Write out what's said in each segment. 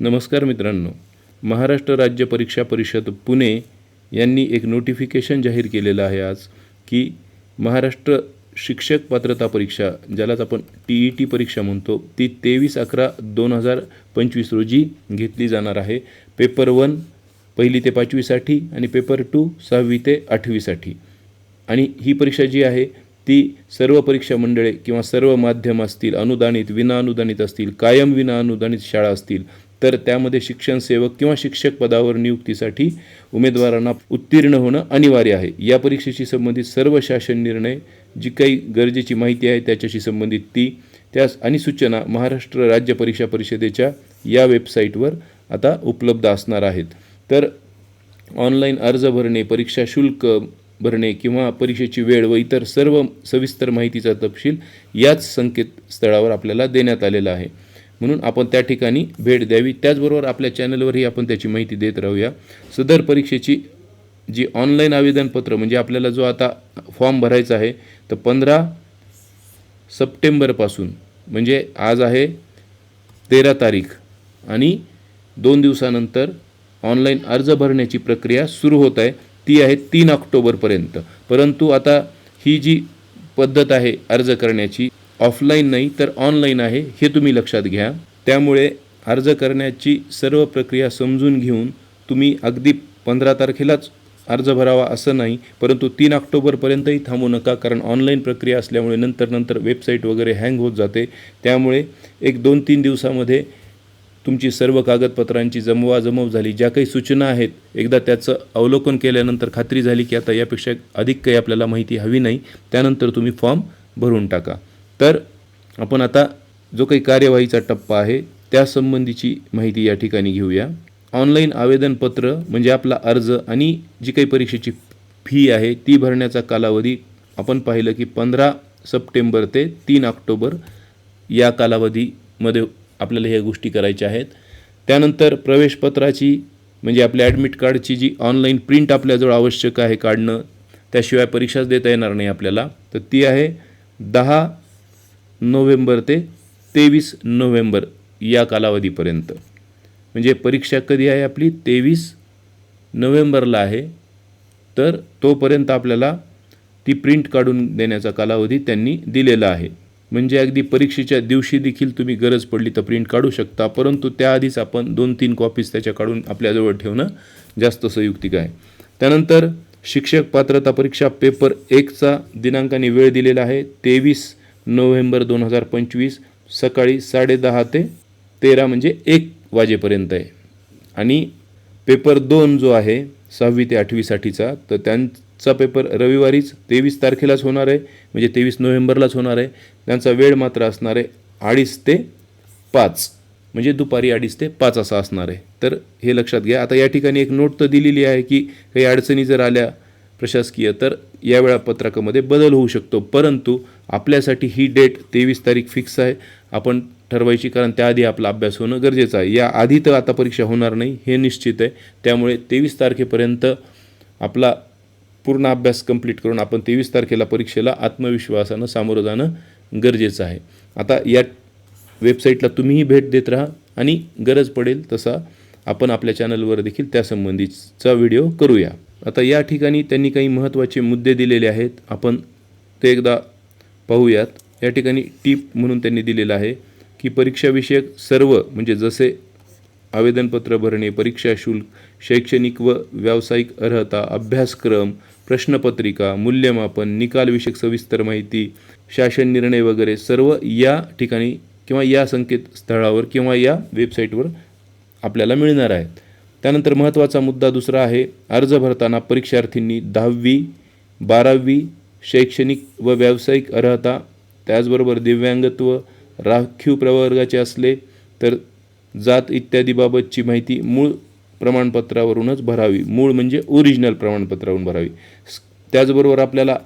नमस्कार मित्रांनो, महाराष्ट्र राज्य परीक्षा परिषद पुणे यांनी एक नोटिफिकेशन जाहीर केलेलं आहे आज की महाराष्ट्र शिक्षक पात्रता परीक्षा, ज्यालाच आपण TET परीक्षा म्हणतो, ती 23/11/2025 रोजी घेतली जाणार आहे. पेपर 1 1ली ते 5वीसाठी आणि पेपर 2 6वी ते 8वीसाठी. आणि ही परीक्षा जी आहे ती सर्व परीक्षा मंडळे किंवा सर्व माध्यम असतील, अनुदानित विनाअनुदानित असतील, कायम विनाअनुदानित शाळा असतील, तर त्यामध्ये शिक्षण सेवक किंवा शिक्षक पदावर नियुक्तीसाठी उमेदवारांना उत्तीर्ण होणं अनिवार्य आहे. या परीक्षेशी संबंधित सर्व शासन निर्णय, जी काही गरजेची माहिती आहे त्याच्याशी संबंधित त्यास आणि सूचना महाराष्ट्र राज्य परीक्षा परिषदेच्या या वेबसाईटवर आता उपलब्ध असणार आहेत. तर ऑनलाईन अर्ज भरणे, परीक्षा शुल्क भरणे किंवा परीक्षेची वेळ व इतर सर्व सविस्तर माहितीचा तपशील याच संकेतस्थळावर आपल्याला देण्यात आलेला आहे. म्हणून आपण त्या ठिकाणी भेट द्यावी. त्याचबरोबर आपल्या चॅनलवरही आपण त्याची माहिती देत राहूया. सदर परीक्षेची जी ऑनलाईन आवेदनपत्र, म्हणजे आपल्याला जो आता फॉर्म भरायचा आहे, तर 15 सप्टेंबरपासून, म्हणजे आज आहे 13 तारीख, आणि 2 दिवसानंतर ऑनलाईन अर्ज भरण्याची प्रक्रिया सुरू होत आहे. ती आहे 3 ऑक्टोबरपर्यंत. परंतु आता ही जी पद्धत आहे अर्ज करण्याची, ऑफलाईन नाही तर ऑनलाईन आहे, हे तुम्ही लक्षात घ्या. त्यामुळे अर्ज करण्याची सर्व प्रक्रिया समजून घेऊन तुम्ही अगदी 15 तारखेलाच अर्ज भरावा असं नाही, परंतु 3 ऑक्टोबरपर्यंतही थांबू नका, कारण ऑनलाईन प्रक्रिया असल्यामुळे नंतर वेबसाईट वगैरे हँग होत जाते. त्यामुळे 1-2-3 दिवसामध्ये तुमची सर्व कागदपत्रांची जमवाजमव झाली, ज्या काही सूचना आहेत, एकदा त्याचं अवलोकन केल्यानंतर खात्री झाली की आता यापेक्षा अधिक काही आपल्याला माहिती हवी नाही, त्यानंतर तुम्ही फॉर्म भरून टाका. तर आपण आता जो काही कार्यवाहीचा टप्पा आहे त्यासंबंधीची माहिती या ठिकाणी घेऊया. ऑनलाईन आवेदनपत्र म्हणजे आपला अर्ज आणि जी काही परीक्षेची फी आहे ती भरण्याचा कालावधी आपण पाहिलं की 15 सप्टेंबर ते 3 ऑक्टोबर या कालावधीमध्ये आपल्याला ह्या गोष्टी करायच्या आहेत. त्यानंतर प्रवेशपत्राची, म्हणजे आपल्या ॲडमिट कार्डची जी ऑनलाईन प्रिंट आपल्याजवळ आवश्यक आहे काढणं, त्याशिवाय परीक्षाच देता येणार नाही आपल्याला, तर ती आहे 10 नोव्हेंबर ते 23 नोव्हेंबर या कालावधीपर्यंत. म्हणजे परीक्षा कधी आहे आपली? 23 नोव्हेंबरला आहे. तर तोपर्यंत आपल्याला ती प्रिंट काढून देण्याचा कालावधी त्यांनी दिलेला आहे. म्हणजे अगदी परीक्षेच्या दिवशी देखील तुम्ही गरज पडली तर प्रिंट काढू शकता, परंतु त्याआधीच आपण 2-3 कॉपीज त्याच्या काढून आपल्याजवळ ठेवणं जास्त संयुक्तिक आहे. त्यानंतर शिक्षक पात्रता परीक्षा पेपर 1चा दिनांकाने वेळ दिलेला आहे 23 नोव्हेंबर 2025 सकाळी 10:30 ते 13 म्हणजे 1 वाजेपर्यंत आहे. आणि पेपर 2 जो आहे 6वी ते 8वीसाठीचा, तर त्यांचा पेपर रविवारीच 23 तारखेलाच होणार आहे, म्हणजे 23 नोव्हेंबरलाच होणार आहे. त्यांचा वेळ मात्र असणार आहे 2:30 ते 5, म्हणजे दुपारी 2:30 ते 5 असा असणार आहे. तर हे लक्षात घ्या. आता या ठिकाणी एक नोट तर दिलेली आहे की काही अडचणी जर आल्या प्रशासकीय तर या वेळापत्रकामध्ये बदल होऊ शकतो, परंतु आपल्यासाठी ही डेट 23 तारीख फिक्स आहे, आपण ठरवायची, कारण त्याआधी आपला अभ्यास होणं गरजेचं आहे. या आधी तर आता परीक्षा होणार नाही हे निश्चित आहे. त्यामुळे 23 तारखेपर्यंत आपला पूर्ण अभ्यास कंप्लीट करून आपण 23 तारखेला परीक्षेला आत्मविश्वासानं सामोरं जाणं गरजेचं आहे. आता या वेबसाईटला तुम्हीही भेट देत राहा आणि गरज पडेल तसा आपण आपल्या चॅनलवर देखील त्यासंबंधीचा व्हिडिओ करूया. आता या ठिकाणी त्यांनी काही महत्त्वाचे मुद्दे दिलेले आहेत, आपण ते एकदा पाहूयात. या ठिकाणी टीप म्हणून त्यांनी दिलेलं आहे की परीक्षाविषयक सर्व, म्हणजे जसे आवेदनपत्र भरणे, परीक्षा शुल्क, शैक्षणिक व व्यावसायिक अर्हता, अभ्यासक्रम, प्रश्नपत्रिका, मूल्यमापन, निकालविषयक सविस्तर माहिती, शासन निर्णय वगैरे सर्व या ठिकाणी किंवा या संकेतस्थळावर किंवा या वेबसाईटवर आपल्याला मिळणार आहेत. त्यानंतर महत्त्वाचा मुद्दा दुसरा आहे, अर्ज भरताना परीक्षार्थींनी 10वी 12वी शैक्षणिक व व्यावसायिक अर्हता, त्याचबरोबर दिव्यांगत्व, राखीव प्रवर्गाचे असले तर जात इत्यादीबाबतची माहिती मूळ प्रमाणपत्रावरूनच भरावी. मूळ म्हणजे ओरिजिनल प्रमाणपत्रावरून भरावी. त्याचबरोबर आपल्याला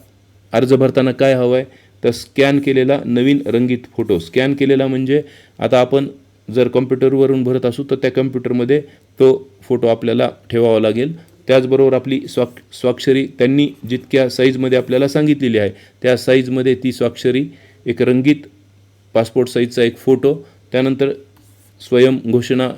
अर्ज भरताना काय हवं आहे, तर स्कॅन केलेला नवीन रंगीत फोटो. स्कॅन केलेला म्हणजे आता आपण जर कॉम्प्युटरवरून भरत असू तर त्या कम्प्युटरमध्ये तो फोटो आपल्याला ठेवावा लागेल. त्याचबरोबर आपली स्वाक्षरी त्यांनी जितक्या साईजमध्ये आपल्याला सांगितलेली आहे त्या साईजमध्ये ती स्वाक्षरी, एक रंगीत पासपोर्ट साईजचा एक फोटो, त्यानंतर स्वयं घोषणा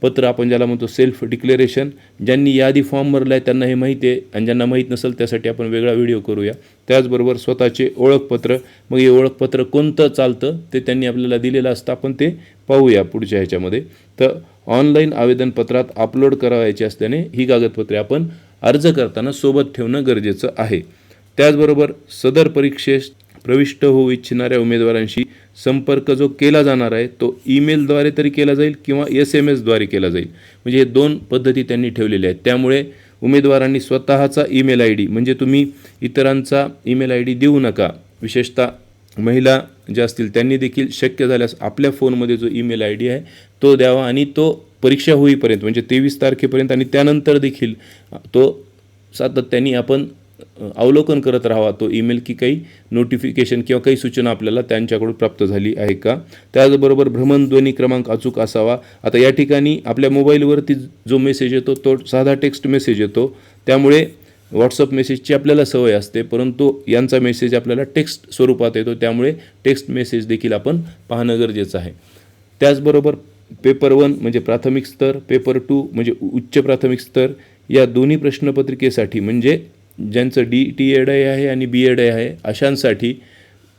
पत्र आपण ज्याला म्हणतो सेल्फ डिक्लेरेशन. ज्यांनी याआधी फॉर्म भरला आहे त्यांना हे माहिती आहे, आणि ज्यांना माहीत नसेल त्यासाठी आपण वेगळा व्हिडिओ करूया. त्याचबरोबर स्वतःचे ओळखपत्र, मग हे ओळखपत्र कोणतं चालतं ते त्यांनी आपल्याला दिलेलं असतं, आपण ते पाहूया पुढच्या ह्याच्यामध्ये. तर ऑनलाईन आवेदनपत्रात अपलोड करावायचे असल्याने ही कागदपत्रे आपण अर्ज करताना सोबत ठेवणं गरजेचं आहे. त्याचबरोबर सदर परीक्षेस प्रविष्ट होऊ इच्छिणाऱ्या उमेदवारांशी संपर्क जो केला जाणार आहे तो ईमेलद्वारे तरी केला जाईल किंवा SMS द्वारे केला जाईल. म्हणजे हे 2 पद्धती त्यांनी ठेवलेल्या आहेत. त्यामुळे उमेदवारांनी स्वतःचा ईमेल ID, म्हणजे तुम्ही इतरांचा ईमेल ID देऊ नका. विशेषतः महिला ज्या असतील त्यांनी देखील शक्य झाल्यास आपल्या फोनमध्ये जो ईमेल ID आहे तो द्यावा, आणि तो परीक्षा होईपर्यंत म्हणजे 23 तारखेपर्यंत आणि त्यानंतर देखील तो सातत्याने आपण अवलोकन करत राहावा तो ईमेल, की काही नोटिफिकेशन किंवा काही सूचना आपल्याला त्यांच्याकडून प्राप्त झाली आहे का. त्याचबरोबर भ्रमणध्वनी क्रमांक अचूक असावा. आता या ठिकाणी आपल्या मोबाईलवरती जो मेसेज येतो तो साधा टेक्स्ट मेसेज येतो, त्यामुळे व्हॉट्सअप मेसेजची आपल्याला सवय असते, परंतु यांचा मेसेज आपल्याला टेक्स्ट स्वरूपात येतो, त्यामुळे टेक्स्ट मेसेज देखील आपण पाहणं गरजेचं आहे. त्याचबरोबर पेपर 1 म्हणजे प्राथमिक स्तर, पेपर 2 म्हणजे उच्च प्राथमिक स्तर, या दोन्ही प्रश्नपत्रिकेसाठी म्हणजे ज्यांचं DTED आहे आणि BEd आहे अशांसाठी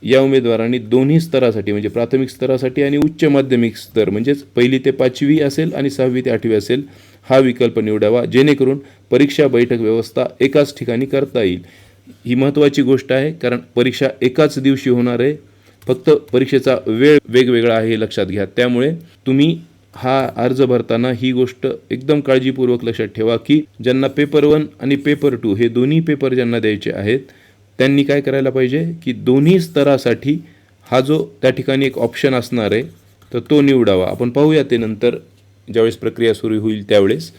या उमेदवारांनी दोन्ही स्तरासाठी म्हणजे प्राथमिक स्तरासाठी आणि उच्च माध्यमिक स्तर म्हणजेच 1ली ते 5वी असेल आणि 6वी ते 8वी असेल हा विकल्प निवडावा, जेणेकरून परीक्षा बैठक व्यवस्था एकाच ठिकाणी करता येईल. ही महत्त्वाची गोष्ट आहे, कारण परीक्षा एकाच दिवशी होणार आहे, फक्त परीक्षेचा वेळ वेगवेगळा आहे हे लक्षात घ्या. त्यामुळे तुम्ही हा अर्ज भरताना ही गोष्ट एकदम काळजीपूर्वक लक्षात ठेवा की ज्यांना पेपर 1 आणि पेपर 2 हे दोन्ही पेपर ज्यांना द्यायचे आहेत त्यांनी काय करायला पाहिजे की दोन्ही स्तरासाठी हा जो त्या ठिकाणी एक ऑप्शन असणार आहे तर तो निवडावा. आपण पाहूया ते नंतर ज्यावेळेस प्रक्रिया सुरू होईल त्यावेळेस.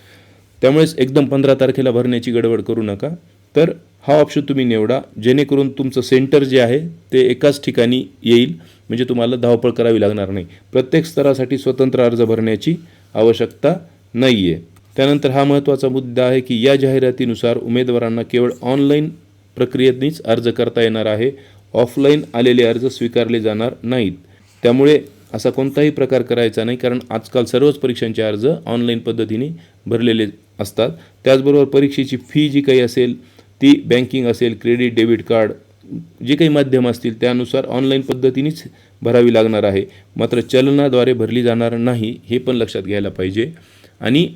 त्यामुळेच एकदम 15 तारखेला भरण्याची गडबड करू नका. तर हा ऑप्शन तुम्ही निवडा, जेणेकरून तुमचं सेंटर जे आहे ते एकाच ठिकाणी येईल, म्हणजे तुम्हाला धावपळ करावी लागणार नाही. प्रत्येक स्तरासाठी स्वतंत्र अर्ज भरण्याची आवश्यकता नाही आहे. त्यानंतर हा महत्त्वाचा मुद्दा आहे की या जाहिरातीनुसार उमेदवारांना केवळ ऑनलाईन प्रक्रियेनेच अर्ज करता येणार आहे, ऑफलाईन आलेले अर्ज स्वीकारले जाणार नाहीत. त्यामुळे असा कोणताही प्रकार करायचा नाही, कारण आजकाल सर्वच परीक्षांचे अर्ज ऑनलाईन पद्धतीने भरलेले असतात. त्याचबरोबर परीक्षेची फी जी काही असेल ती बँकिंग असेल, क्रेडिट, डेबिट कार्ड जे काही माध्यम असतील त्यानुसार ऑनलाईन पद्धतीनेच भरावी लागणार आहे, मात्र चलनाद्वारे भरली जाणार नाही, हे पण लक्षात घ्यायला पाहिजे. आणि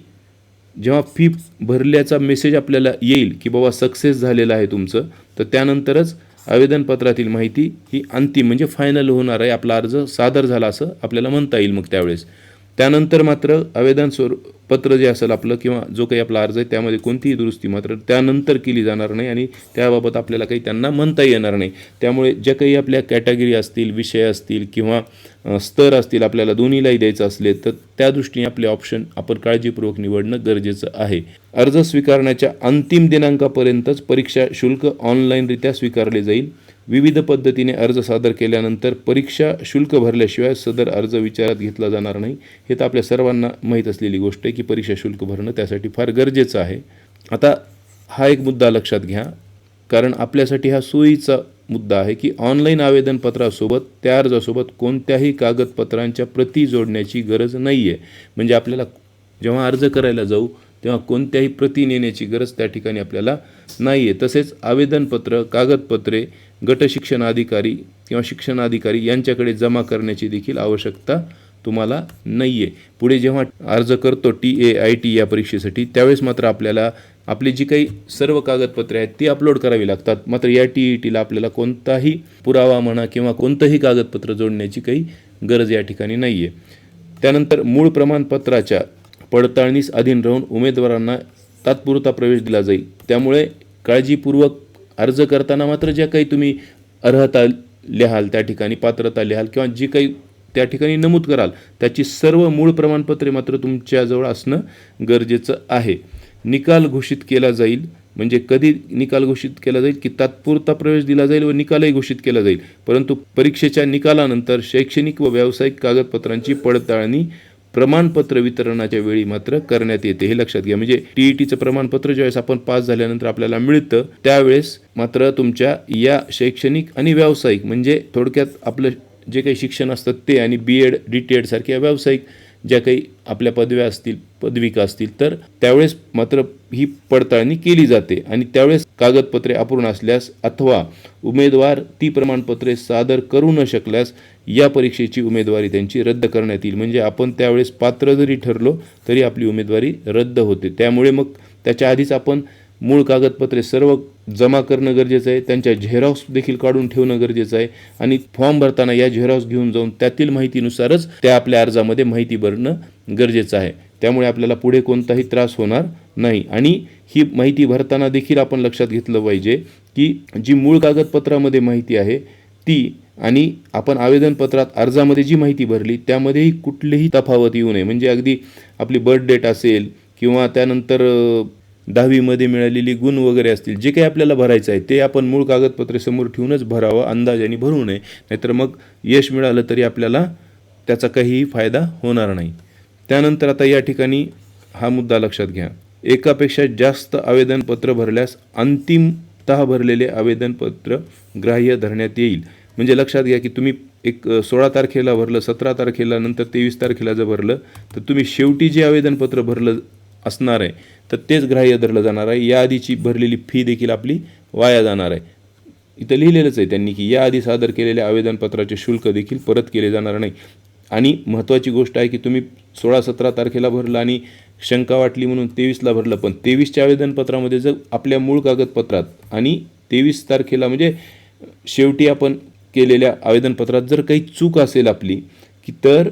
जेव्हा फी भरल्याचा मेसेज आपल्याला येईल की बाबा सक्सेस झालेलं आहे तुमचं, तर त्यानंतरच आवेदनपत्रातील माहिती ही अंतिम म्हणजे फायनल होणार आहे, आपला अर्ज सादर झाला असं आपल्याला म्हणता येईल. मग त्यावेळेस त्यानंतर मात्र आवेदन पत्र जे असेल आपलं किंवा जो काही आपला अर्ज आहे त्यामध्ये कोणतीही दुरुस्ती मात्र त्यानंतर केली जाणार नाही आणि त्याबाबत आपल्याला काही त्यांना म्हणता येणार नाही. त्यामुळे ज्या काही आपल्या कॅटेगरी असतील, विषय असतील किंवा स्तर असतील, आपल्याला दोन्हीलाही द्यायचं असले तर त्या दृष्टीने आपले ऑप्शन आपण काळजीपूर्वक निवडणं गरजेचं आहे. अर्ज स्वीकारण्याच्या अंतिम दिनांकापर्यंतच परीक्षा शुल्क ऑनलाईनरित्या स्वीकारले जाईल. विविध पद्धतीने अर्ज सादर केल्यानंतर परीक्षा शुल्क भरल्याशिवाय सदर अर्ज विचारात घेतला जाणार नाही. हे तर आपल्या सर्वांना माहीत असलेली गोष्ट आहे की परीक्षा शुल्क भरणं त्यासाठी फार गरजेचं आहे. आता हा एक मुद्दा लक्षात घ्या, कारण आपल्यासाठी हा सोयीचा मुद्दा आहे की ऑनलाईन आवेदनपत्रासोबत त्या अर्जासोबत कोणत्याही कागदपत्रांच्या प्रती जोडण्याची गरज नाही आहे. म्हणजे आपल्याला जेव्हा अर्ज करायला जाऊ तेव्हा कोणत्याही प्रती नेण्याची गरज त्या ठिकाणी आपल्याला नाही आहे. तसेच आवेदनपत्र, कागदपत्रे गट शिक्षणाधिकारी किंवा शिक्षणाधिकारी यांच्याकडे जमा करण्याची देखील आवश्यकता तुम्हाला नाही आहे. पुढे जेव्हा अर्ज करतो TAIT या परीक्षेसाठी त्यावेळेस मात्र आपल्याला आपली जी काही सर्व कागदपत्रे आहेत ती अपलोड करावी लागतात. मात्र या TETला आपल्याला कोणताही पुरावा म्हणा किंवा कोणतंही कागदपत्र जोडण्याची काही गरज या ठिकाणी नाही आहे. त्यानंतर मूळ प्रमाणपत्राच्या पडताळणीस अधीन राहून उमेदवारांना तात्पुरता प्रवेश दिला जाईल. त्यामुळे काळजीपूर्वक अर्ज करताना मात्र ज्या काही तुम्ही अर्हता लिहाल त्या ठिकाणी, पात्रता लिहाल किंवा जी काही त्या ठिकाणी नमूद कराल त्याची सर्व मूळ प्रमाणपत्रे मात्र तुमच्याजवळ असणं गरजेचं आहे. निकाल घोषित केला जाईल, म्हणजे कधी निकाल घोषित केला जाईल की तात्पुरता प्रवेश दिला जाईल व निकालही घोषित केला जाईल, परंतु परीक्षेच्या निकालानंतर शैक्षणिक व व्यावसायिक कागदपत्रांची पडताळणी प्रमाणपत्र वितरणाच्या वेळी मात्र करण्यात येते. हे लक्षात घ्या. म्हणजे TETचं प्रमाणपत्र ज्यावेळेस आपण पास झाल्यानंतर आपल्याला मिळतं त्यावेळेस मात्र तुमच्या या शैक्षणिक आणि व्यावसायिक म्हणजे थोडक्यात आपलं जे काही शिक्षण असतं ते आणि BEd, DTED सारख्या व्यावसायिक ज्या काही आपल्या पदव्या असतील, पदविका असतील, तर त्यावेळेस मात्र ही पडताळणी केली जाते आणि त्यावेळेस कागदपत्रे अपूर्ण असल्यास अथवा उमेदवार ती प्रमाणपत्रे सादर करू न शकल्यास या परीक्षेची उमेदवारी त्यांची रद्द करण्यात येईल. म्हणजे आपण त्यावेळेस पात्र जरी ठरलो तरी आपली उमेदवारी रद्द होते. त्यामुळे मग त्याच्या आधीच आपण मूळ कागदपत्रे सर्व जमा करणं गरजेचं आहे, त्यांच्या झेरॉक्स देखील काढून ठेवणं गरजेचं आहे आणि फॉर्म भरताना या झेरॉक्स घेऊन जाऊन त्यातील माहितीनुसारच त्या आपल्या अर्जामध्ये माहिती भरणं गरजेचं आहे. त्यामुळे आपल्याला पुढे कोणताही त्रास होणार नाही. आणि ही माहिती भरताना देखील आपण लक्षात घेतलं पाहिजे की जी मूळ कागदपत्रामध्ये माहिती आहे ती आणि आपण आवेदनपत्रात अर्जामध्ये जी माहिती भरली त्यामध्येही कुठलीही तफावत येऊ नये. म्हणजे अगदी आपली बर्थ डेट असेल किंवा त्यानंतर 10वीमध्ये मिळालेली गुण वगैरे असतील, जे काही आपल्याला भरायचं आहे ते आपण मूळ कागदपत्रे समोर ठेवूनच भरावं, अंदाजाने भरू नये. नाहीतर मग यश मिळालं तरी आपल्याला त्याचा काहीही फायदा होणार नाही. त्यानंतर आता या ठिकाणी हा मुद्दा लक्षात घ्या, एकापेक्षा जास्त आवेदनपत्र भरल्यास अंतिमतः भरलेले आवेदनपत्र ग्राह्य धरण्यात येईल. म्हणजे लक्षात घ्या की तुम्ही 16 तारखेला भरलं, 17 तारखेला, नंतर 23 तारखेला जर भरलं तर तुम्ही शेवटी जे आवेदनपत्र भरलं असणार आहे तर तेच ग्राह्य धरलं जाणार आहे. याआधीची भरलेली फी देखील आपली वाया जाणार आहे. इथं लिहिलेलंच आहे त्यांनी की याआधी सादर केलेल्या आवेदनपत्राचे शुल्क देखील परत केले जाणार नाही. आणि महत्त्वाची गोष्ट आहे की तुम्ही 16-17 तारखेला भरलं आणि शंका वाटली म्हणून 23ला भरलं, पण 23च्या आवेदनपत्रामध्ये जर आपल्या मूळ कागदपत्रात आणि 23 तारखेला म्हणजे शेवटी आपण केलेल्या आवेदनपत्रात जर काही चूक असेल आपली की तर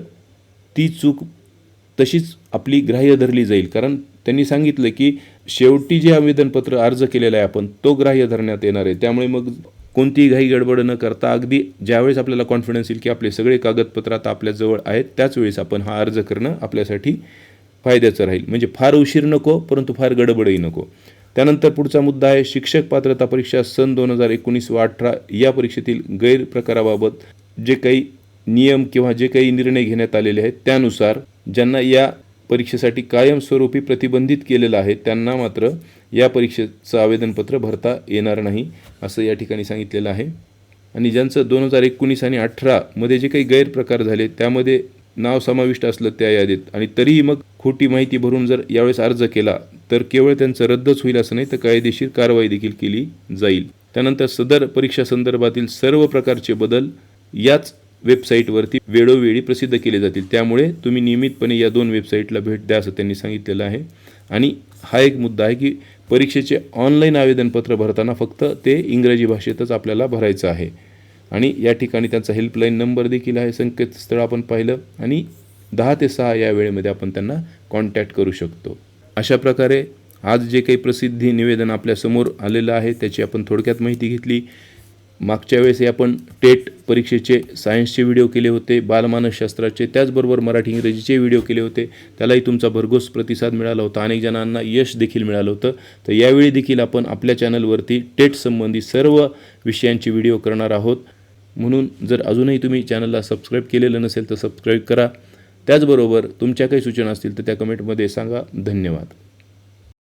ती चूक तशीच आपली ग्राह्य धरली जाईल. कारण त्यांनी सांगितलं की शेवटी जे आवेदनपत्र अर्ज केलेलं आहे आपण तो ग्राह्य धरण्यात येणार आहे. त्यामुळे मग कोणतीही घाई गडबड न करता अगदी ज्यावेळेस आपल्याला कॉन्फिडन्स येईल की आपले सगळे कागदपत्र आता आपल्याजवळ आहेत त्याच वेळेस आपण हा अर्ज करणं आपल्यासाठी फायद्याचं राहील. म्हणजे फार उशीर नको, परंतु फार गडबडही नको. त्यानंतर पुढचा मुद्दा आहे शिक्षक पात्रता परीक्षा सन 2019 व 18 या परीक्षेतील गैरप्रकाराबाबत जे काही नियम किंवा जे काही निर्णय घेण्यात आलेले आहेत त्यानुसार ज्यांना या परीक्षेसाठी कायमस्वरूपी प्रतिबंधित केलेलं आहे त्यांना मात्र या परीक्षेचं आवेदनपत्र भरता येणार नाही असं या ठिकाणी सांगितलेलं आहे. आणि ज्यांचं 2019 आणि 18 मध्ये जे काही गैरप्रकार झाले त्यामध्ये नाव समाविष्ट असलं त्या यादीत आणि तरीही मग खोटी माहिती भरून जर यावेळेस अर्ज केला तर केवळ त्यांचं रद्दच होईल असं नाही तर कायदेशीर कारवाई देखील केली जाईल. त्यानंतर सदर परीक्षा संदर्भातील सर्व प्रकारचे बदल याच वेबसाईटवरती वेळोवेळी प्रसिद्ध केले जातील. त्यामुळे तुम्ही नियमितपणे या 2 वेबसाईटला भेट द्या असं त्यांनी सांगितलेलं आहे. आणि हा एक मुद्दा आहे की परीक्षेचे ऑनलाईन आवेदनपत्र भरताना फक्त ते इंग्रजी भाषेतच आपल्याला भरायचं आहे. आणि या ठिकाणी त्यांचा हेल्पलाईन नंबर देखील आहे, संकेतस्थळ आपण पाहिलं आणि 10 ते 6 या वेळेमध्ये आपण त्यांना कॉन्टॅक्ट करू शकतो. अशा प्रकारे आज जे काही प्रसिद्धी निवेदन आपल्यासमोर आलेलं आहे त्याची आपण थोडक्यात माहिती घेतली. मागच्या वेळेस आपण टेट परीक्षेचे सायन्सचे व्हिडिओ केले होते, बालमानसशास्त्राचे, त्याचबरोबर मराठी इंग्रजीचे व्हिडिओ केले होते. त्यालाही तुमचा भरघोस प्रतिसाद मिळाला होता, अनेक जणांना यश देखील मिळालं होतं. तर यावेळी देखील आपण आपल्या चॅनलवरती टेट संबंधी सर्व विषयांची व्हिडिओ करणार आहोत. म्हणून जर अजूनही तुम्ही चॅनलला सबस्क्राईब केलेलं नसेल तर सबस्क्राईब करा. त्याचबरोबर तुमच्या काही सूचना असतील तर त्या कमेंटमध्ये सांगा. धन्यवाद.